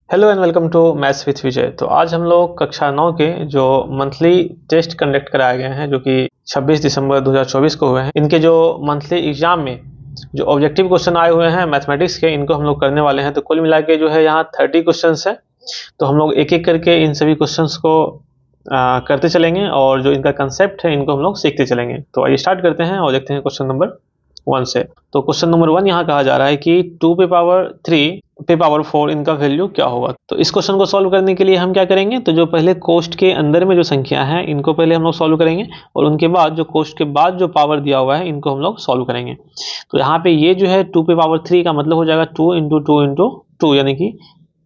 Hello and welcome to maths with Vijay. तो आज हम लोग कक्षा 9 के जो मंथली टेस्ट कंडक्ट कराए गए हैं जो कि 26 दिसंबर 2024 को हुए हैं, इनके जो मंथली एग्जाम में जो ऑब्जेक्टिव क्वेश्चन आए हुए हैं मैथमेटिक्स के, इनको हम लोग करने वाले हैं। तो कुल मिला के जो है यहाँ 30 क्वेश्चन है। तो हम लोग एक एक करके इन सभी क्वेश्चन को करते चलेंगे और जो इनका कंसेप्ट है इनको हम लोग सीखते चलेंगे। तो आइए स्टार्ट करते हैं और देखते हैं क्वेश्चन नंबर 1 से। तो क्वेश्चन नंबर 1 यहाँ कहा जा रहा है कि 2 पे पावर 3 पे पावर 4 इनका वैल्यू क्या होगा। तो इस क्वेश्चन को सॉल्व करने के लिए हम क्या करेंगे, तो जो पहले कोष्ट के अंदर में जो संख्या है इनको पहले हम लोग सॉल्व करेंगे और उनके बाद जो कोष्ट के बाद जो पावर दिया हुआ है इनको हम लोग सॉल्व करेंगे। तो यहाँ पे ये जो है 2 पे पावर 3 का मतलब हो जाएगा 2 इंटू 2 इंटू 2 यानी कि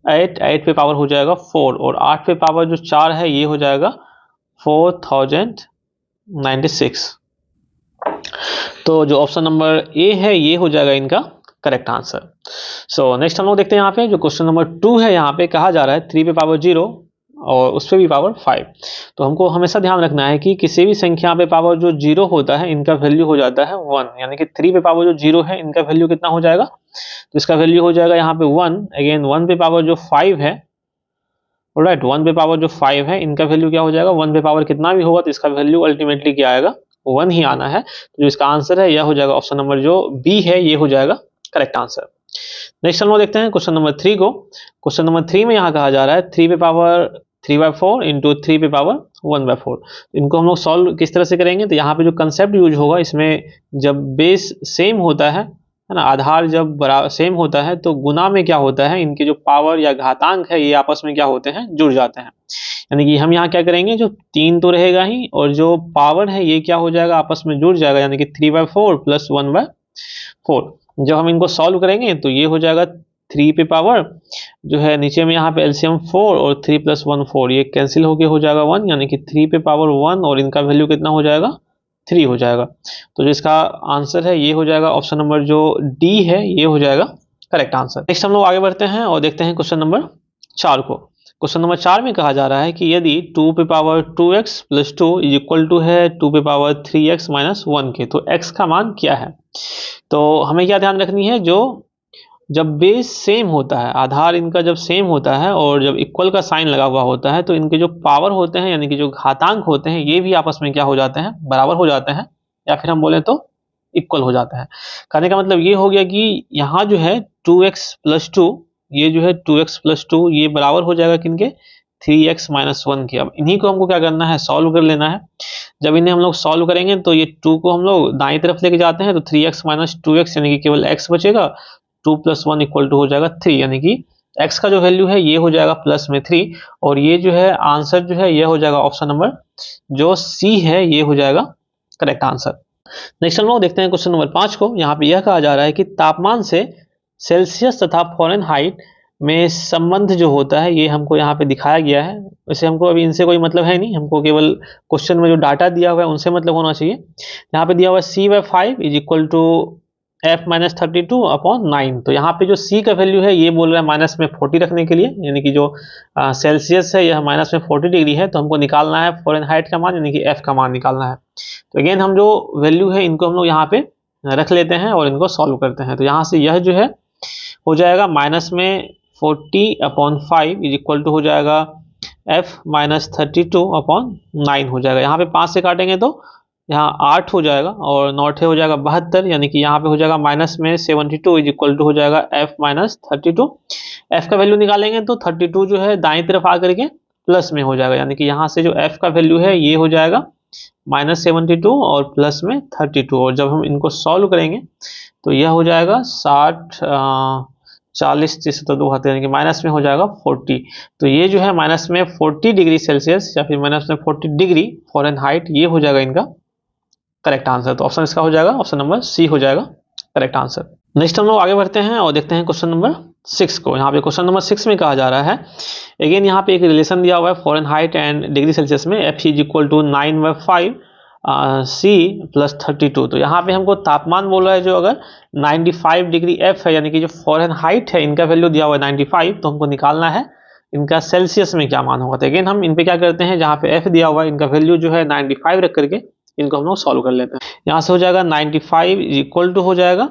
8 पे पावर हो जाएगा 4 और 8 पे पावर जो 4 है ये हो जाएगा 4096। तो जो ऑप्शन नंबर ए है ये हो जाएगा इनका करेक्ट आंसर। सो नेक्स्ट हम लोग देखते हैं यहाँ पे जो क्वेश्चन नंबर 2 है। यहाँ पे कहा जा रहा है 3 पे पावर 0 और उस पे भी पावर 5। तो हमको हमेशा ध्यान रखना है कि किसी भी संख्या पे पावर जो 0 होता है इनका वैल्यू हो जाता है 1, यानी कि 3 पे पावर जो 0 है इनका वैल्यू कितना हो जाएगा, तो इसका वैल्यू हो जाएगा यहाँ पे 1। अगेन 1 पे पावर जो 5 है, राइट, 1 पे पावर जो 5 है इनका वैल्यू क्या हो जाएगा, 1 पे पावर कितना भी होगा तो इसका वैल्यू अल्टीमेटली क्या आएगा, 1 ही आना है। तो जो इसका आंसर है यह हो जाएगा ऑप्शन नंबर जो बी है ये हो जाएगा करेक्ट आंसर। नेक्स्ट हम लोग देखते हैं क्वेश्चन नंबर 3 को। क्वेश्चन नंबर 3 में यहाँ कहा जा रहा है 3 पे पावर 3/4 इंटू 3 पे पावर 1/4। इनको हम लोग सॉल्व किस तरह से करेंगे, तो यहाँ पे जो कंसेप्ट यूज होगा इसमें जब बेस सेम होता है ना, आधार जब बराबर सेम होता है तो गुना में क्या होता है, इनके जो पावर या घातांक है ये आपस में क्या होते हैं, जुड़ जाते हैं। यानी कि हम यहाँ क्या करेंगे, जो 3 तो रहेगा ही और जो पावर है ये क्या हो जाएगा, आपस में जुड़ जाएगा, यानी कि 3/4 प्लस 1/4। जब हम इनको सॉल्व करेंगे तो ये हो जाएगा 3 पे पावर जो है नीचे में यहाँ पे एलसीएम 4 और 3 प्लस 1 4, ये कैंसिल होके हो जाएगा 1, यानी कि 3 पे पावर 1 और इनका वैल्यू कितना हो जाएगा, 3 हो जाएगा। तो जो इसका आंसर है ये हो जाएगा ऑप्शन नंबर जो डी है ये हो जाएगा करेक्ट आंसर। नेक्स्ट हम लोग आगे बढ़ते हैं और देखते हैं क्वेश्चन नंबर 4 को। क्वेश्चन नंबर 4 में कहा जा रहा है कि यदि 2 पे power 2x plus 2 is equal to है 2 पे पावर 3x माइनस 1 के, तो x का मान क्या है। तो हमें क्या ध्यान रखनी है, जो जब बेस सेम होता है, आधार इनका जब सेम होता है और जब इक्वल का साइन लगा हुआ होता है तो इनके जो पावर होते हैं यानी कि जो घातांक होते हैं ये भी आपस में क्या हो जाते हैं, बराबर हो जाते हैं, या फिर हम बोले तो इक्वल हो जाता है। कहने का मतलब ये हो गया कि यहाँ जो है 2x प्लस 2, ये जो है 2x प्लस 2 ये बराबर हो जाएगा किनके, 3x माइनस 1 के। अब इन्हीं को हमको क्या करना है, सॉल्व कर लेना है। जब इन्हें हम लोग सॉल्व करेंगे तो ये 2 को हम लोग दाएं तरफ लेके जाते हैं तो 3x माइनस 2x यानी कि केवल x बचेगा, 2 प्लस 1 इक्वल टू हो जाएगा 3, यानी कि x का जो वैल्यू है ये हो जाएगा प्लस में 3 और ये जो है आंसर जो है ये हो जाएगा ऑप्शन नंबर जो सी है ये हो जाएगा करेक्ट आंसर। नेक्स्ट हम लोग देखते हैं क्वेश्चन नंबर 5 को। यहाँ पे यह कहा जा रहा है कि तापमान से सेल्सियस तथा फ़ारेनहाइट में संबंध जो होता है ये हमको यहाँ पे दिखाया गया है। वैसे हमको अभी इनसे कोई मतलब है नहीं, हमको केवल क्वेश्चन में जो डाटा दिया हुआ है उनसे मतलब होना चाहिए। यहाँ पे दिया हुआ है c/5 is equal to f minus 32/9। तो यहाँ पे जो c का वैल्यू है ये बोल रहा है माइनस में 40 रखने के लिए, यानी कि जो सेल्सियस है यह माइनस में 40 डिग्री है, तो हमको निकालना है फ़ारेनहाइट का मान यानी कि f का मान निकालना है। तो अगेन हम जो वैल्यू है इनको हम लोग यहाँ पे रख लेते हैं और इनको सॉल्व करते हैं। तो यहाँ से यह जो है हो जाएगा माइनस में 40/5 इज इक्वल टू हो जाएगा f माइनस 32/9 हो जाएगा। यहाँ पे 5 से काटेंगे तो यहाँ 8 हो जाएगा और 9 हो जाएगा 72, यानी कि यहाँ पे हो जाएगा माइनस में 72 इज इक्वल टू हो जाएगा f माइनस 32। f का वैल्यू निकालेंगे तो 32 जो है दाएं तरफ आकर के प्लस में हो जाएगा, यानी कि यहाँ से जो f का वैल्यू है ये हो जाएगा माइनस 72 और प्लस में 32। और जब हम इनको सॉल्व करेंगे तो यह हो जाएगा 60 40 तो 2 हाथ यानी कि माइनस में हो जाएगा 40। तो ये जो है माइनस में 40 डिग्री सेल्सियस या फिर माइनस में 40 डिग्री फ़ारेनहाइट ये हो जाएगा इनका करेक्ट आंसर। तो ऑप्शन इसका हो जाएगा ऑप्शन नंबर सी हो जाएगा करेक्ट आंसर। नेक्स्ट हम लोग आगे बढ़ते हैं और देखते हैं क्वेश्चन नंबर 6 को। यहाँ पे क्वेश्चन नंबर 6 में कहा जा रहा है, अगेन यहाँ पे एक रिलेशन दिया हुआ है फ़ारेनहाइट एंड डिग्री सेल्सियस में, f is equal to 9/5 c plus 32। तो यहाँ पे हमको तापमान बोल रहा है जो अगर 95 डिग्री f है यानी कि जो फ़ारेनहाइट है इनका वैल्यू दिया हुआ है 95, तो हमको निकालना है इनका सेल्सियस में क्या मान होगा। तो अगेन हम इन पे क्या करते हैं, जहाँ पे f दिया हुआ है इनका वैल्यू जो है 95 रख करके इनको हम लोग सॉल्व कर लेते हैं। यहाँ से हो जाएगा 95 इक्वल टू हो जाएगा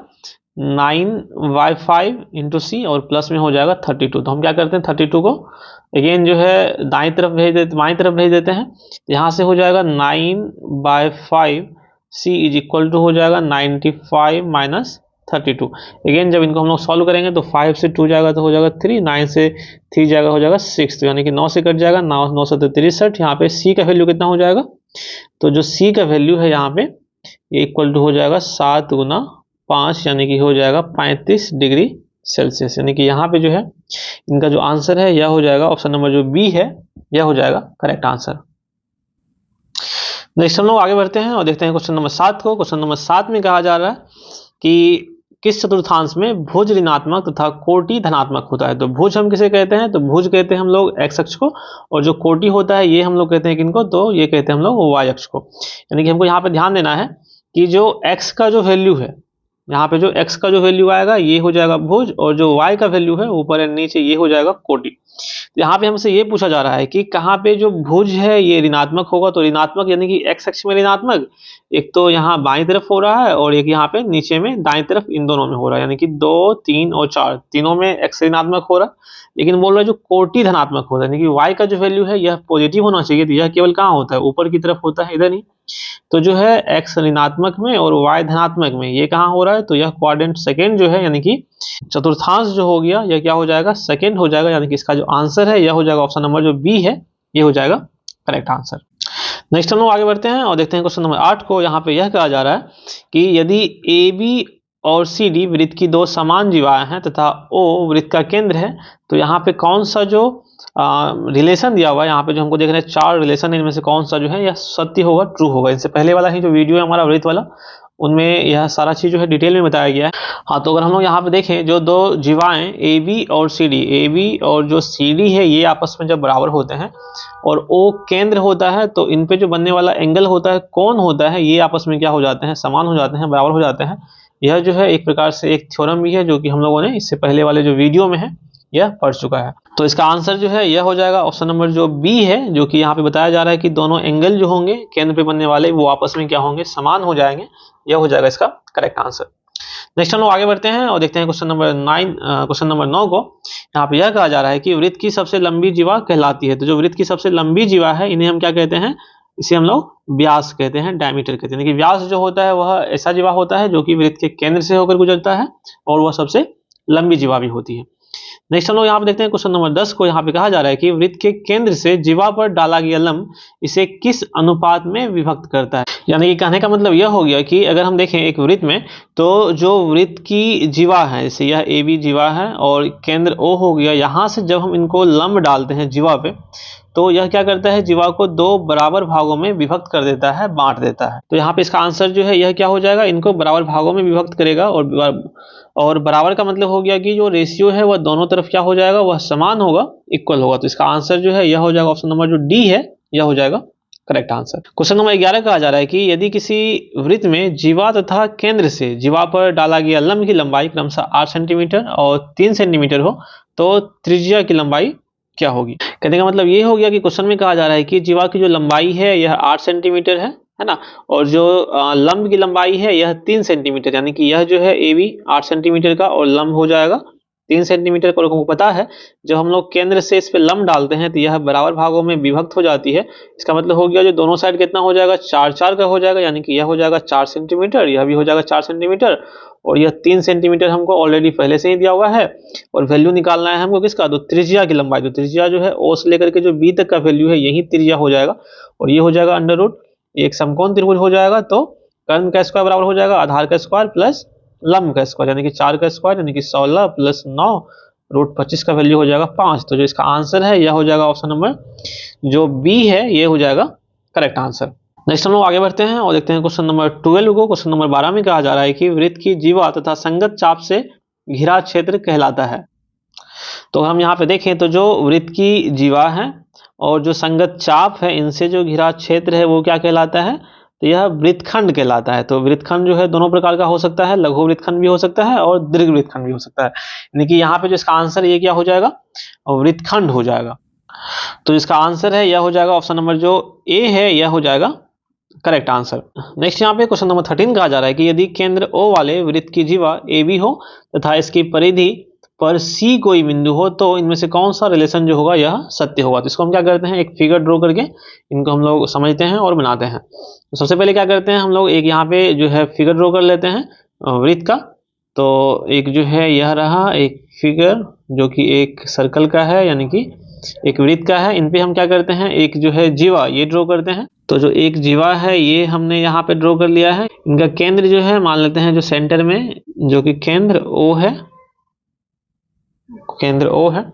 9/5 इंटू सी और प्लस में हो जाएगा 32। तो हम क्या करते हैं 32 को अगेन जो है दाएं तरफ भेज देते, बाएं तरफ भेज देते हैं। यहाँ से हो जाएगा 9/5 सी इज इक्वल टू हो जाएगा 95 माइनस 32। अगेन जब इनको हम लोग सॉल्व करेंगे तो 5 से 2 जाएगा तो हो जाएगा 3, 9 से 3 जाएगा हो जाएगा 6, तो यानी कि 9 से कट जाएगा, 9 से 63। यहाँ पे सी का वैल्यू कितना हो जाएगा, तो जो सी का वैल्यू है यहाँ पे ये इक्वल टू हो जाएगा 7 गुना 5 यानी कि हो जाएगा 35 डिग्री सेल्सियस। यानी कि यहाँ पे जो है इनका जो आंसर है यह हो जाएगा ऑप्शन नंबर जो बी है, यह हो जाएगा करेक्ट आंसर। नेक्स्ट हम लोग आगे बढ़ते हैं और देखते हैं क्वेश्चन नंबर 7 को। क्वेश्चन नंबर 7 में कहा जा रहा है कि किस चतुर्थांश में भुज ऋणात्मक तथा कोटि धनात्मक होता है। तो भुज हम किसे कहते हैं, तो भुज कहते हैं हम लोग एक्स अक्ष को, और जो कोटि होता है ये हम लोग कहते हैं किनको, तो ये कहते हैं हम लोग वाई अक्ष को। यानी कि हमको यहाँ पे ध्यान देना है कि जो एक्स का जो वैल्यू है, यहाँ पे जो x का जो वैल्यू आएगा ये हो जाएगा भुज, और जो y का वैल्यू है ऊपर एंड नीचे ये हो जाएगा कोटि। तो यहाँ पे हमसे ये पूछा जा रहा है कि कहाँ पे जो भुज है ये ऋणात्मक होगा, तो ऋणात्मक यानी कि x अक्ष में ऋणात्मक, एक तो यहाँ बाईं तरफ हो रहा है और एक यहाँ पे नीचे में दाईं तरफ, इन दोनों में हो रहा है, यानी कि 2, 3 और 4 तीनों में x ऋणात्मक हो रहा है। लेकिन बोल रहा है जो कोटि धनात्मक होता है, यानी कि y का जो वैल्यू है यह पॉजिटिव होना चाहिए, तो यह केवल कहाँ होता है, ऊपर की तरफ होता है, इधर नहीं। तो जो है x ऋणात्मक में और y धनात्मक में, ये कहाँ हो रहा है, तो यह क्वाड्रेंट सेकेंड जो है, यानी कि चतुर्थांश जो हो गया यह क्या हो जाएगा, सेकेंड हो जाएगा। यानी कि इसका जो आंसर है यह हो जाएगा ऑप्शन नंबर जो बी है, ये हो जाएगा करेक्ट आंसर। नेक्स्ट हम लोग आगे बढ़ते हैं और देखते हैं क्वेश्चन नंबर 8 को। यहाँ पे यह कहा जा रहा है कि यदि ए बी और सी डी वृत्त की दो समान जीवाएं हैं तथा ओ वृत्त का केंद्र है, तो यहाँ पे कौन सा जो रिलेशन दिया हुआ है, यहाँ पे जो हमको देख रहे हैं 4 रिलेशन है, इनमें से कौन सा जो है यह सत्य होगा, ट्रू होगा। इनसे पहले वाला ही जो वीडियो है हमारा वृत्त वाला, उनमें यह सारा चीज जो है डिटेल में बताया गया है। हाँ, तो अगर हम लोग यहाँ पे देखें जो दो जीवाएं ए बी और सी डी, ए बी और जो सी डी है ये आपस में जब बराबर होते हैं और ओ केंद्र होता है, तो इन पे जो बनने वाला एंगल होता है, कोण होता है, ये आपस में क्या हो जाते हैं, समान हो जाते हैं, बराबर हो जाते हैं। यह जो है एक प्रकार से एक थ्योरम भी है जो कि हम लोगों ने इससे पहले वाले जो वीडियो में है यह पढ़ चुका है। तो इसका आंसर जो है यह हो जाएगा ऑप्शन नंबर जो बी है, जो कि यहाँ पे बताया जा रहा है कि दोनों एंगल जो होंगे केंद्र पे बनने वाले वो आपस में क्या होंगे, समान हो जाएंगे। यह हो जाएगा इसका करेक्ट आंसर। नेक्स्ट हम लोग आगे बढ़ते हैं और देखते हैं क्वेश्चन नंबर 9 को। यहाँ पे यह कहा जा रहा है कि वृत्त की सबसे लंबी जीवा कहलाती है। तो जो वृत्त की सबसे लंबी जीवा है इन्हें हम क्या कहते हैं, इसे हम लोग व्यास कहते हैं, डायमीटर कहते हैं। व्यास जो होता है वह ऐसा जीवा होता है जो कि वृत्त के केंद्र से होकर गुजरता है और वह सबसे लंबी जीवा भी होती है। नेक्स्ट हम लोग यहाँ पे देखते हैं क्वेश्चन नंबर 10 को। यहाँ पे कहा जा रहा है कि वृत्त के केंद्र से जीवा पर डाला गया लंब इसे किस अनुपात में विभक्त करता है। यानी कि कहने का मतलब यह हो गया कि अगर हम देखें एक वृत्त में, तो जो वृत्त की जीवा है, जैसे यह ए बी जीवा है और केंद्र ओ हो गया, यहाँ से जब हम इनको लंब डालते हैं जीवा पे, तो यह क्या करता है, जीवा को 2 बराबर भागों में विभक्त कर देता है, बांट देता है। तो यहाँ पे इसका आंसर जो है यह क्या हो जाएगा, इनको बराबर भागों में विभक्त करेगा, और बराबर का मतलब हो गया कि जो रेशियो है वह दोनों तरफ क्या हो जाएगा, वह समान होगा, इक्वल होगा। तो इसका आंसर जो है यह हो जाएगा ऑप्शन नंबर जो डी है, यह हो जाएगा करेक्ट आंसर। क्वेश्चन नंबर 11 कहा जा रहा है कि यदि किसी वृत्त में जीवा तथा केंद्र से जीवा पर डाला गया लंब की लंबाई क्रमशः 8 सेंटीमीटर और 3 सेंटीमीटर हो, तो त्रिज्या की लंबाई क्या होगी। कहने का मतलब ये हो गया कि क्वेश्चन में कहा जा रहा है कि जीवा की जो लंबाई है यह 8 सेंटीमीटर है ना, और जो लंब की लंबाई है यह 3 सेंटीमीटर, यानी कि यह जो है ए बी 8 सेंटीमीटर का और लंब हो जाएगा 3 सेंटीमीटर का। लोगों को पता है जब हम लोग केंद्र से इस पे लंब डालते हैं तो यह बराबर भागों में विभक्त हो जाती है। इसका मतलब हो गया जो दोनों साइड कितना हो जाएगा, 4 का हो जाएगा, यानी कि यह हो जाएगा 4 सेंटीमीटर, यह भी हो जाएगा 4 सेंटीमीटर, और यह 3 सेंटीमीटर हमको ऑलरेडी पहले से ही दिया हुआ है। और वैल्यू निकालना है हमको किसका, तो त्रिज्या की लंबाई। तो त्रिज्या जो है ओ से लेकर के जो बी तक का वैल्यू है यही त्रिज्या हो जाएगा, और ये हो जाएगा अंडर रूट एक समकोण त्रिभुज हो जाएगा। तो कर्ण का स्क्वायर बराबर हो जाएगा आधार का स्क्वायर प्लस लंब का स्क्वायर, यानी कि 4 का स्क्वायर, यानी कि 16 प्लस 9 रूट 25 का वैल्यू हो जाएगा 5। तो जो इसका आंसर है यह हो जाएगा ऑप्शन नंबर जो बी है, ये हो जाएगा करेक्ट आंसर। नेक्स्ट हम लोग आगे बढ़ते हैं और देखते हैं क्वेश्चन नंबर 12 को। क्वेश्चन नंबर 12 में कहा जा रहा है कि वृत्त की जीवा तथा संगत चाप से घिरा क्षेत्र कहलाता है। तो हम यहाँ पे देखें तो जो वृत्त की जीवा है और जो संगत चाप है, इनसे जो घिरा क्षेत्र है वो क्या कहलाता है, तो यह वृत्तखंड कहलाता है। तो वृत्तखंड जो है दोनों प्रकार का हो सकता है, लघु वृत्तखंड भी हो सकता है और दीर्घ वृत्तखंड भी हो सकता है। यानी कि यहाँ पे जो इसका आंसर ये क्या हो जाएगा, वृत्तखंड हो जाएगा। तो इसका आंसर है यह हो जाएगा ऑप्शन नंबर जो ए है, यह हो जाएगा करेक्ट आंसर। नेक्स्ट यहाँ पे क्वेश्चन नंबर 13 कहा जा रहा है कि यदि केंद्र O वाले वृत्त की जीवा AB हो तथा इसकी परिधि पर C कोई बिंदु हो तो इनमें से कौन सा रिलेशन जो होगा यह सत्य होगा। तो इसको हम क्या करते हैं, एक फिगर ड्रॉ करके इनको हम लोग समझते हैं और बनाते हैं। तो सबसे पहले क्या करते हैं, हम लोग एक यहाँ पे जो है फिगर ड्रॉ कर लेते हैं वृत्त का। तो एक जो है यह रहा एक फिगर जो कि एक सर्कल का है, यानी कि एक वृत्त का है। इन पे हम क्या करते हैं, एक जो है जीवा ये ड्रॉ करते हैं। तो जो एक जीवा है ये हमने यहाँ पे ड्रॉ कर लिया है। इनका केंद्र जो है मान लेते हैं जो सेंटर में, जो कि केंद्र O है, केंद्र O है।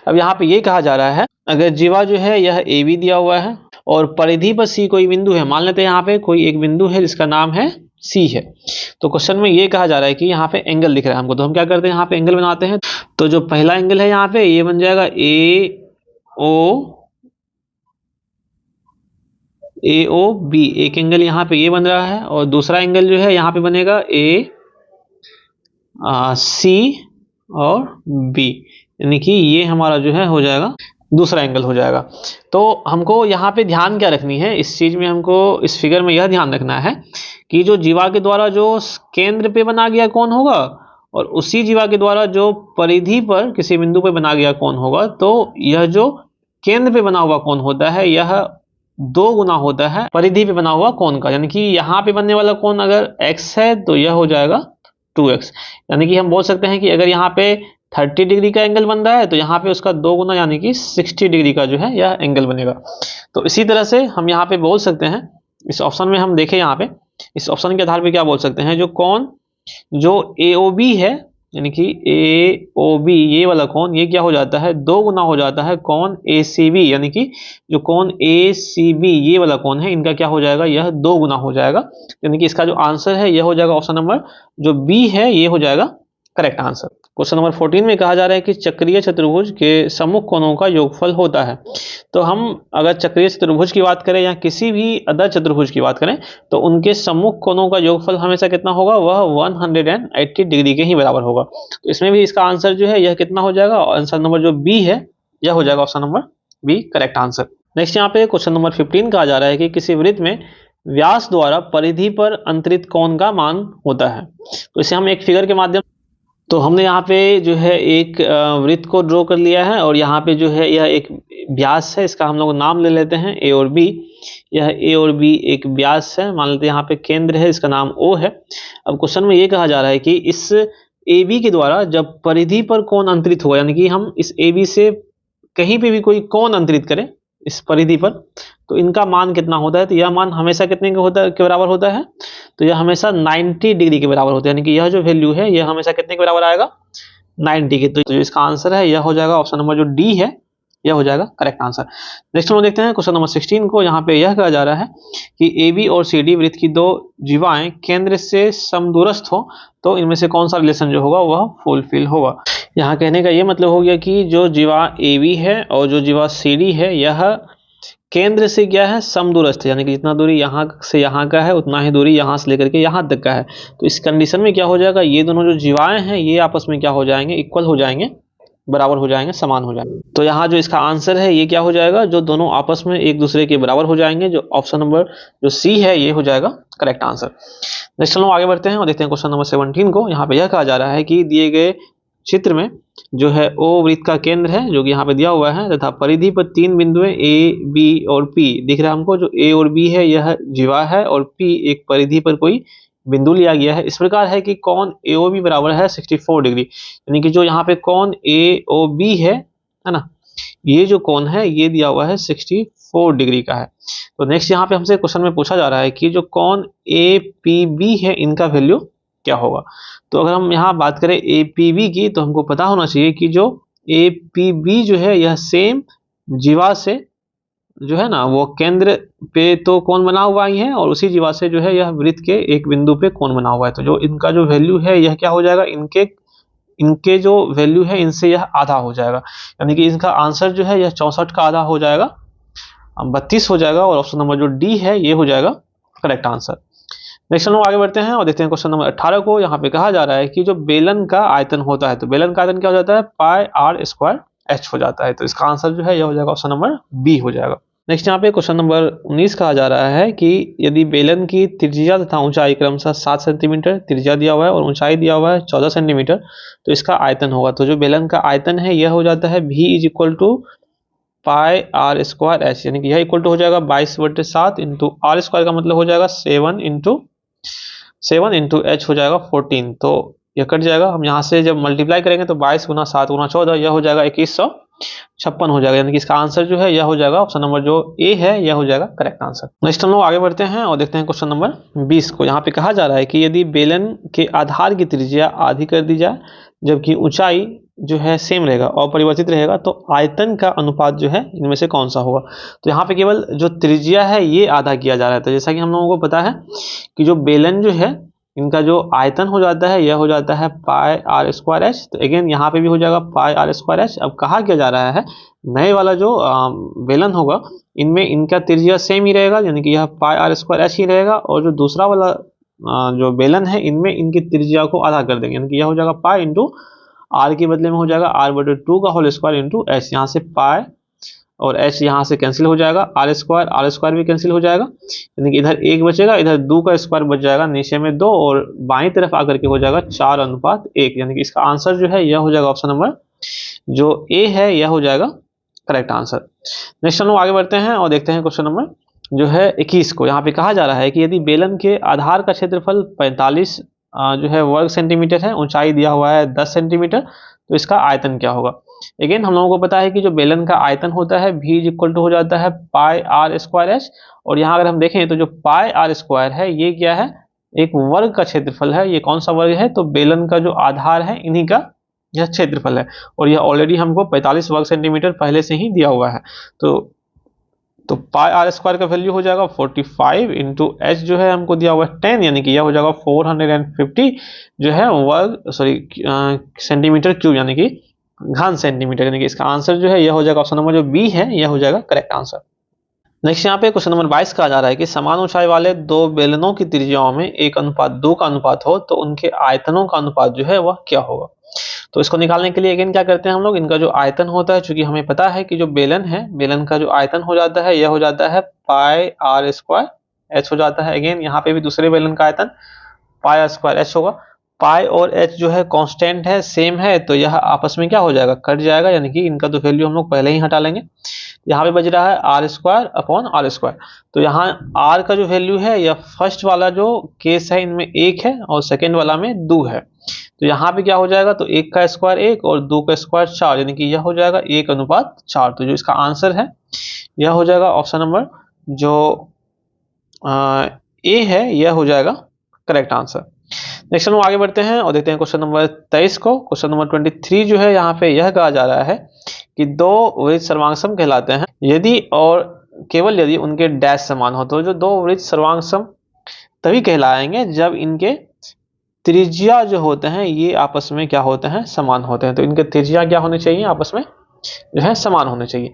अब यहाँ पे ये कहा जा रहा है अगर जीवा जो है यह AB दिया हुआ है और परिधि पर C कोई बिंदु है, मान लेते हैं यहाँ पे कोई एक बिंदु है जिसका नाम है C है। तो क्वेश्चन में ये कहा जा रहा है कि यहाँ पे एंगल दिख रहा है हमको, तो हम क्या करते हैं यहाँ पे एंगल बनाते हैं। तो जो पहला एंगल है यहाँ पे ये बन जाएगा AOB, एक एंगल यहाँ पे ये बन रहा है, और दूसरा एंगल जो है यहाँ पे बनेगा AC और B, यानी कि ये हमारा जो है हो जाएगा दूसरा एंगल हो जाएगा। तो हमको यहाँ पे ध्यान क्या रखनी है इस चीज में, हमको इस फिगर में यह ध्यान रखना है कि जो जीवा के द्वारा जो केंद्र पे बना गया कौन होगा, और उसी जीवा के द्वारा जो परिधि पर किसी बिंदु पे बना गया कौन होगा। तो यह जो केंद्र पे बना हुआ कौन होता है यह 2 गुना होता है परिधि पे बना हुआ कोण का, यानी कि यहाँ पे बनने वाला कोण अगर x है तो यह हो जाएगा 2x। यानी कि हम बोल सकते हैं कि अगर यहाँ पे 30 डिग्री का एंगल बन रहा है तो यहाँ पे उसका 2 गुना यानी कि 60 डिग्री का जो है यह एंगल बनेगा। तो इसी तरह से हम यहाँ पे बोल सकते हैं, इस ऑप्शन में हम देखें यहाँ पे इस ऑप्शन के आधार पे क्या बोल सकते हैं, जो कोण जो AOB है यानी कि AOB ये वाला कोण ये क्या हो जाता है 2 गुना हो जाता है कोण ACB, यानी कि जो कोण ACB ये वाला कोण है इनका क्या हो जाएगा यह 2 गुना हो जाएगा। यानी कि इसका जो आंसर है यह हो जाएगा ऑप्शन नंबर जो B है ये हो जाएगा करेक्ट आंसर। क्वेश्चन नंबर 14 में कहा जा रहा है कि चक्रीय चतुर्भुज के सम्मुख कोणों का योगफल होता है। तो हम अगर चक्रीय चतुर्भुज की बात करें या किसी भी अदर चतुर्भुज की बात करें तो उनके सम्मुख कोणों का योगफल हमेशा कितना होगा, वह 180 डिग्री के ही बराबर होगा। तो इसमें भी इसका आंसर जो है यह कितना हो जाएगा, आंसर नंबर जो B है यह हो जाएगा option number B correct answer. Next यहाँ पे क्वेश्चन नंबर 15 कहा जा रहा है कि किसी वृत्त में व्यास द्वारा परिधि पर अंतरित कोण का मान होता है। तो इसे हम एक फिगर के माध्यम, तो हमने यहाँ पे जो है एक वृत्त को ड्रॉ कर लिया है और यहाँ पे जो है यह एक व्यास है, इसका हम लोग नाम ले लेते हैं A और B। यह A और B एक व्यास है, मान लेते हैं यहाँ पे केंद्र है इसका नाम O है। अब क्वेश्चन में ये कहा जा रहा है कि इस AB के द्वारा जब परिधि पर कोण अंतरित होगा, यानी कि हम इस AB से कहीं पे भी कोई कोण अंतरित करें इस परिधि पर तो इनका मान कितना होता है, तो यह मान हमेशा कितने का होता है के बराबर होता है, तो यह हमेशा 90 डिग्री के बराबर होता है। यानी कि यह जो वैल्यू है यह हमेशा कितने के बराबर आएगा 90 के। तो जो इसका आंसर है यह हो जाएगा ऑप्शन नंबर जो D है यह हो जाएगा करेक्ट आंसर। नेक्स्ट हम देखते हैं क्वेश्चन नंबर 16 को। यहाँ पे यह कहा जा रहा है कि AB और CD वृत्त की 2 जीवाएं केंद्र से समदूरस्थ हो तो इनमें से कौन सा रिलेशन जो होगा वह फुलफिल होगा। यहाँ कहने का यह मतलब हो गया कि जो जीवा AB है और जो जीवा CD है यह केंद्र से क्या है समदूरस्थ है, यानी कि जितना दूरी यहाँ से यहाँ का है उतना ही दूरी यहाँ से लेकर के यहाँ तक का है। तो इस कंडीशन में क्या हो जाएगा, ये दोनों जो जीवाएं हैं ये आपस में क्या हो जाएंगे, इक्वल हो जाएंगे, बराबर हो जाएंगे, समान हो जाएंगे। तो यहाँ जो इसका आंसर है ये क्या हो जाएगा, जो दोनों आपस में एक दूसरे के बराबर हो जाएंगे, जो ऑप्शन नंबर जो C है ये हो जाएगा करेक्ट आंसर। नेक्स्ट चलो आगे बढ़ते हैं और देखते हैं क्वेश्चन नंबर 17 को। यहाँ पे यह कहा जा रहा है कि दिए गए चित्र में जो है O वृत्त का केंद्र है जो कि यहाँ पे दिया हुआ है तथा परिधि पर 3 बिंदुएं A, B और P दिख रहा है हमको। जो A और B है यह जीवा है और P एक परिधि पर कोई बिंदु लिया गया है। इस प्रकार है कि कोण AOB बराबर है 64 डिग्री, यानी कि जो यहाँ पे कोण AOB है ना, ये जो कोण है ये दिया हुआ है 64 डिग्री का है। तो नेक्स्ट यहाँ पे हमसे क्वेश्चन में पूछा जा रहा है कि जो कोण APB है इनका वैल्यू क्या होगा। तो अगर हम यहाँ बात करें APB की तो हमको पता होना चाहिए कि जो APB जो है यह सेम जीवा से जो है ना वो केंद्र पे तो कोण बना हुआ ही है और उसी जीवा से जो है यह वृत्त के एक बिंदु पे कोण बना हुआ है। तो जो इनका जो वैल्यू है यह क्या हो जाएगा, इनके जो वैल्यू है इनसे यह आधा हो जाएगा, यानी कि इनका आंसर जो है यह 64 का आधा हो जाएगा 32 हो जाएगा और ऑप्शन नंबर जो D है ये हो जाएगा करेक्ट आंसर। नेक्स्ट हम आगे बढ़ते हैं और देखते हैं क्वेश्चन नंबर 18 को। यहाँ पे कहा जा रहा है कि जो बेलन का आयतन होता है, तो बेलन का आयतन क्या हो जाता है, पाई r स्क्वायर h हो जाता है। तो इसका आंसर जो है यह हो जाएगा ऑप्शन नंबर B हो जाएगा। नेक्स्ट यहाँ पे क्वेश्चन नंबर 19 कहा जा रहा है कि यदि बेलन की त्रिज्या तथा ऊंचाई क्रमशः 7 सेंटीमीटर त्रिज्या दिया हुआ है और ऊंचाई दिया हुआ है 14 सेंटीमीटर, तो इसका आयतन होगा। तो जो बेलन का आयतन है यह हो जाता है v is equal to pi R square H, यानी कि यह इक्वल टू हो जाएगा 22/7 इंटू आर स्क्वायर का मतलब हो जाएगा 7 इंटू एच हो जाएगा 14। तो यह कट जाएगा, हम यहाँ से जब मल्टीप्लाई करेंगे तो 22 गुना 7 गुना 14 यह हो जाएगा 2156 हो जाएगा, यानी कि इसका आंसर जो है यह हो जाएगा ऑप्शन नंबर जो ए है यह हो जाएगा करेक्ट आंसर। नेक्स्ट हम लोग आगे बढ़ते हैं और देखते हैं क्वेश्चन नंबर 20 को। यहाँ पे कहा जा रहा है कि यदि बेलन के आधार की त्रिज्या आधी कर दी जाए जबकि ऊंचाई जो है सेम रहेगा और परिवर्तित रहेगा, तो आयतन का अनुपात जो है इनमें से कौन सा होगा। तो यहाँ पे केवल जो त्रिज्या है ये आधा किया जा रहा है। तो जैसा कि हम लोगों को पता है कि जो बेलन जो है इनका जो आयतन हो जाता है यह हो जाता है पाई आर स्क्वायर एच। तो अगेन यहाँ पे भी हो जाएगा पाई आर स्क्वायर एच। अब कहा क्या जा रहा है, नए वाला जो बेलन होगा इनमें इनका त्रिज्या सेम ही रहेगा, यानी कि यह पाई आर स्क्वायर एच ही रहेगा, और जो दूसरा वाला जो बेलन है इनमें इनकी त्रिज्या को आधा कर देंगे, यानी कि यह हो जाएगा पाई इंटू आर के बदले में हो जाएगा r/2 का होल स्क्वायर इंटू एच। यहाँ से पाई और h यहाँ से कैंसिल हो जाएगा, आर स्क्वायर भी कैंसिल हो जाएगा, यानी कि इधर 1 बचेगा, इधर 2 का स्क्वायर बच जाएगा, नीचे में 2 और बाईं तरफ आकर के हो जाएगा 4:1, यानी कि इसका आंसर जो है यह हो जाएगा ऑप्शन नंबर जो ए है यह हो जाएगा करेक्ट आंसर। नेक्स्ट हम लोग आगे बढ़ते हैं और देखते हैं क्वेश्चन नंबर जो है 21 को। यहाँ पे कहा जा रहा है कि यदि बेलन के आधार का क्षेत्रफल 45 जो है वर्ग सेंटीमीटर है, ऊंचाई दिया हुआ है 10 सेंटीमीटर, तो इसका आयतन क्या होगा। अगेन हम लोगों को पता है कि जो बेलन का आयतन होता है v इज इक्वल टू हो जाता है पाई आर स्क्वायर एच, और यहाँ अगर हम देखें तो जो पाई आर स्क्वायर है ये क्या है, एक वर्ग का क्षेत्रफल है। ये कौन सा वर्ग है, तो बेलन का जो आधार है इन्हीं का यह क्षेत्रफल है, और यह ऑलरेडी हमको 45 वर्ग सेंटीमीटर पहले से ही दिया हुआ है। तो पाई आर स्क्वायर का वैल्यू हो जाएगा 45 इंटू एच जो है हमको दिया हुआ है 10, यानी कि यह हो जाएगा 450 जो है वर्ग सेंटीमीटर क्यूब, यानी कि घन सेंटीमीटर, यानी कि इसका आंसर जो है यह हो जाएगा ऑप्शन नंबर जो बी है यह हो जाएगा करेक्ट आंसर। नेक्स्ट यहाँ पे क्वेश्चन नंबर 22 कहा जा रहा है कि समान ऊंचाई वाले दो बेलनों की त्रिज्याओं में 1:2 का अनुपात हो तो उनके आयतनों का अनुपात जो है वह क्या होगा। तो इसको निकालने के लिए अगेन क्या करते हैं हम लोग, इनका जो आयतन होता है, चूंकि हमें पता है कि जो बेलन है बेलन का जो आयतन हो जाता है यह हो जाता है पाई आर स्क्वायर एच हो जाता है। अगेन यहाँ पे भी दूसरे बेलन का आयतन पाई आर स्क्वायर एच होगा। पाई और एच जो है कांस्टेंट है, सेम है, तो यह आपस में क्या हो जाएगा, कट जाएगा, यानी कि इनका तो वैल्यू हम लोग पहले ही हटा लेंगे। यहाँ पे बच रहा है R square upon R square. तो यहाँ आर का जो वैल्यू है यह फर्स्ट वाला जो केस है इनमें 1 है और सेकेंड वाला में 2 है। तो यहाँ पे क्या हो जाएगा, तो 1 का स्क्वायर 1 और 2 का स्क्वायर 4, यानी कि यह हो जाएगा 1:4। तो जो इसका आंसर है यह हो जाएगा ऑप्शन नंबर जो ए है यह हो जाएगा करेक्ट आंसर। नेक्स्ट हम आगे बढ़ते हैं और देखते हैं क्वेश्चन नंबर 23 को। क्वेश्चन नंबर 23 जो है यहाँ पे यह कहा जा रहा है कि दो वृत्त सर्वांगसम कहलाते हैं यदि और केवल यदि उनके डैश समान हो। तो जो दो वृत्त सर्वांगसम तभी कहलाएंगे जब इनके त्रिज्या जो होते हैं ये आपस में क्या होते हैं, समान होते हैं। तो इनके त्रिज्या क्या होनी चाहिए, आपस में जो है समान होने चाहिए।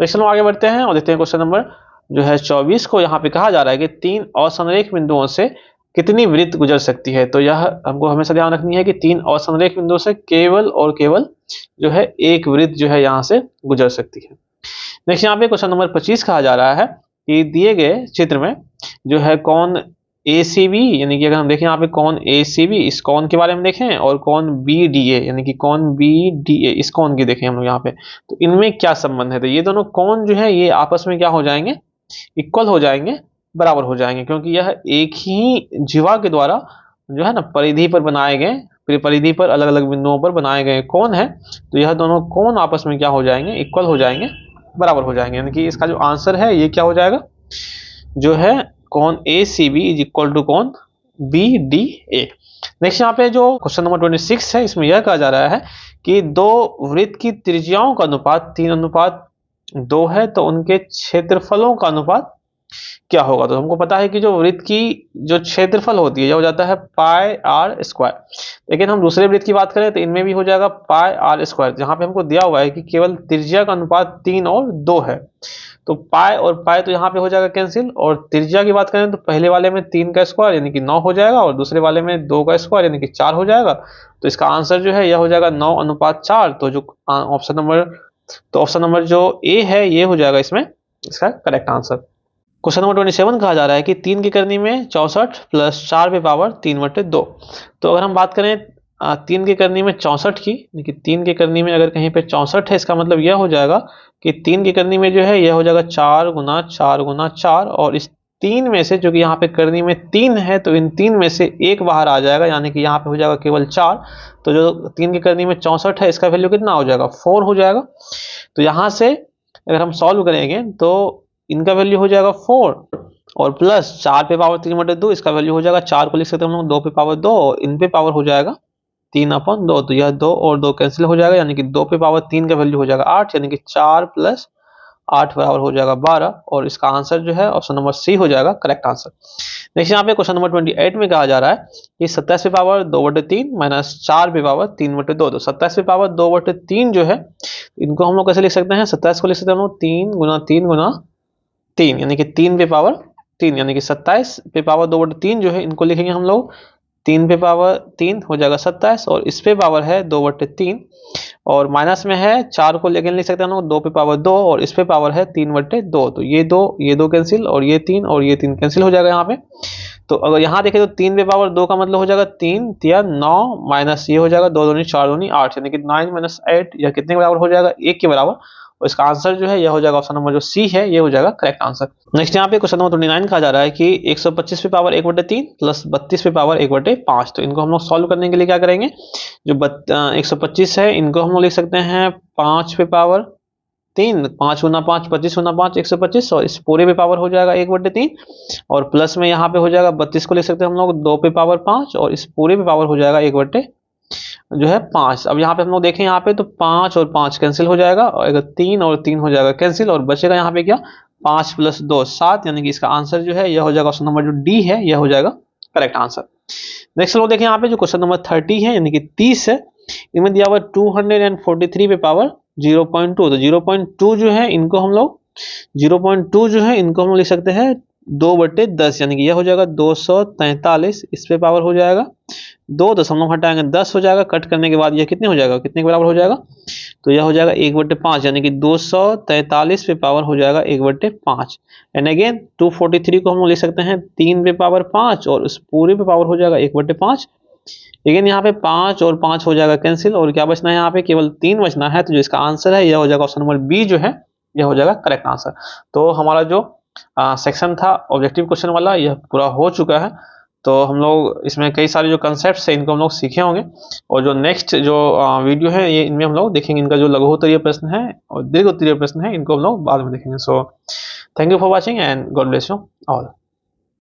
नेक्स्ट हम आगे बढ़ते हैं और देखते हैं क्वेश्चन नंबर जो है 24 को। यहाँ पे कहा जा रहा है कि 3 असंरेख बिंदुओं से कितनी वृत्त गुजर सकती है। तो यह हमको हमेशा ध्यान रखनी है कि 3 असंरेख बिंदुओं से केवल और केवल जो है एक वृत्त जो है यहाँ से गुजर सकती है। नेक्स्ट यहाँ पे क्वेश्चन नंबर 25 कहा जा रहा है कि दिए गए चित्र में जो है कौन ACB, यानी कि अगर हम देखें यहाँ पे कौन ACB इस कौन के बारे में देखें, और कौन BDA यानी कि कौन BDA इस कौन की देखें हम लोग यहाँ पे, तो इनमें क्या संबंध है। तो ये दोनों कौन जो है ये आपस में क्या हो जाएंगे, इक्वल हो जाएंगे, बराबर हो जाएंगे, क्योंकि यह एक ही जीवा के द्वारा जो है ना परिधि पर बनाए गए, परिधि पर अलग अलग बिंदुओं पर बनाए गए कौन है। तो यह दोनों कौन आपस में क्या हो जाएंगे, इक्वल हो जाएंगे, बराबर हो जाएंगे, यानी कि इसका जो आंसर है ये क्या हो जाएगा, जो है कौन ACB इज इक्वल टू कौन BDA। नेक्स्ट यहाँ पे जो क्वेश्चन नंबर 26 है इसमें यह कहा जा रहा है कि दो वृत्त की त्रिज्याओं का अनुपात 3:2 है तो उनके क्षेत्रफलों का अनुपात क्या होगा। तो हमको पता है कि जो वृत्त की जो क्षेत्रफल होती है यह हो जाता है पाई आर स्क्वायर, लेकिन हम दूसरे वृत्त की बात करें तो इनमें भी हो जाएगा पाई आर स्क्वायर। जहां पे हमको दिया हुआ है कि केवल त्रिज्या का अनुपात 3 और 2 है, तो पाई और पाई तो यहाँ पे हो जाएगा कैंसिल, और त्रिज्या की बात करें तो पहले वाले में 3 का स्क्वायर यानी कि 9 हो जाएगा, और दूसरे वाले में 2 का स्क्वायर यानी कि 4 हो जाएगा। तो इसका आंसर जो है यह हो जाएगा 9:4। तो जो ऑप्शन नंबर जो ए है ये हो जाएगा इसमें इसका करेक्ट आंसर। क्वेश्चन नंबर 27 कहा जा रहा है कि 3 की करनी में 64 प्लस 4 पे पावर 3/2। तो अगर हम बात करें 3 की करनी में 64 की, देखिए 3 की करनी में अगर कहीं पे 64 है, इसका मतलब यह हो जाएगा कि 3 की करनी में जो है यह हो जाएगा 4 गुना 4 गुना 4, और इस 3 में से, जो कि यहाँ पे करनी में 3 है, तो इन 3 में से एक बाहर आ जाएगा, यानी कि यहाँ पे हो जाएगा केवल 4। तो जो 3 की करनी में 64 है, इसका वैल्यू कितना हो जाएगा, 4 हो जाएगा। तो यहाँ से अगर हम सॉल्व करेंगे तो इनका वैल्यू हो जाएगा 4, और प्लस 4 पे पावर 3/2, इसका वैल्यू हो जाएगा, 4 को लिख सकते हैं हम लोग 2 पे पावर 2, और इन पे पावर हो जाएगा 3/2। तो यह 2 और 2 कैंसिल हो जाएगा, यानी कि 2 पे पावर 3 का वैल्यू हो जाएगा 8, यानी कि 4 प्लस 8 बराबर हो जाएगा 12, और इसका आंसर जो है ऑप्शन नंबर सी हो जाएगा करेक्ट आंसर। नेक्स्ट यहाँ पे क्वेश्चन नंबर 28 में कहा जा रहा है कि 27 पे पावर 2/3 माइनस 4 पे पावर 3/2। तो 27 पे पावर 2/3 जो है, इनको हम लोग कैसे लिख सकते हैं, 27 को लिख सकते हैं हम लोग 3 गुना 3 गुना 3, यानी कि 3 पे पावर 3, यानी कि 27 पे पावर 2/3 जो है, इनको लिखेंगे हम लोग 3 पे पावर 3 हो जाएगा 27, और इस पे पावर है 2/3, और माइनस में है 4 को लेकर लिख सकते हैं हम लोग 2 पे पावर 2, और इस पे पावर है 3/2। तो ये दो कैंसिल, और ये 3 और ये 3 कैंसिल हो जाएगा यहाँ पे। तो अगर यहाँ देखें तो 3 पे पावर 2 का मतलब हो जाएगा 3 या 9, माइनस ये हो जाएगा 2 दूनी 4 दूनी 8, यानी कि 9 माइनस 8 यह कितने के बराबर हो जाएगा, 1 के बराबर। और इसका आंसर जो है यह हो जाएगा ऑप्शन नंबर जो सी है, ये हो जाएगा करेक्ट आंसर। नेक्स्ट यहाँ पे क्वेश्चन नंबर 29 कहा जा रहा है कि 125 पे पावर 1/3 प्लस 32 पे पावर 1/5। तो इनको हम लोग सॉल्व करने के लिए क्या करेंगे, जो 125 है, इनको हम लोग लिख सकते हैं 5 पे पावर 3, 5 गुना 5 25 गुना 5 125, और इस पूरे पे पावर हो जाएगा 1/3, और प्लस में यहाँ पे हो जाएगा 32 को लिख सकते हैं हम लोग 2 पे पावर 5, और इस पूरे पे पावर हो जाएगा 1/5। अब यहाँ पे हम लोग देखें, यहाँ पे तो 5 और 5 कैंसिल हो जाएगा, और अगर 3 और 3 हो जाएगा कैंसिल, और बचेगा यहाँ पे क्या, 5 प्लस 2 7, यानी कि इसका आंसर जो है यह हो जाएगा ऑप्शन नंबर जो डी है, यह हो जाएगा करेक्ट आंसर। नेक्स्ट लोग देखें यहाँ पे जो क्वेश्चन नंबर 30 है, यानी कि 30 है, इनमें दिया हुआ 243 पे पावर 0.2। तो 0.2 जो है इनको हम लोग 0.2 जो है इनको हम लोग लिख सकते हैं 2/10, यानी कि यह हो जाएगा 243, इस पे पावर हो जाएगा 2 दशमलव हटाएंगे 10 हो जाएगा, कट करने के बाद यह कितने हो जाएगा, कितने के बराबर हो जाएगा, तो यह हो जाएगा 1/5, यानी कि 243 पे पावर हो जाएगा 1/5। एंड अगेन 243 को हम लोग लिख सकते हैं 3 पे पावर 5, और उस पूरे पे पावर हो जाएगा 1/5। लेकिन यहाँ पे 5 और 5 हो जाएगा कैंसिल, और क्या बचना है, यहाँ पे केवल 3 बचना है। तो जो इसका आंसर है यह हो जाएगा ऑप्शन नंबर बी जो है, यह हो जाएगा करेक्ट आंसर। तो हमारा जो सेक्शन था ऑब्जेक्टिव क्वेश्चन वाला, यह पूरा हो चुका है। तो हम लोग इसमें कई सारे जो कंसेप्ट है इनको हम लोग सीखे होंगे, और जो नेक्स्ट जो वीडियो है ये इनमें हम लोग देखेंगे इनका जो लघु उत्तरीय प्रश्न है और दीर्घ उत्तरीय प्रश्न है, इनको हम लोग बाद में देखेंगे। So thank you for watching and God bless you all.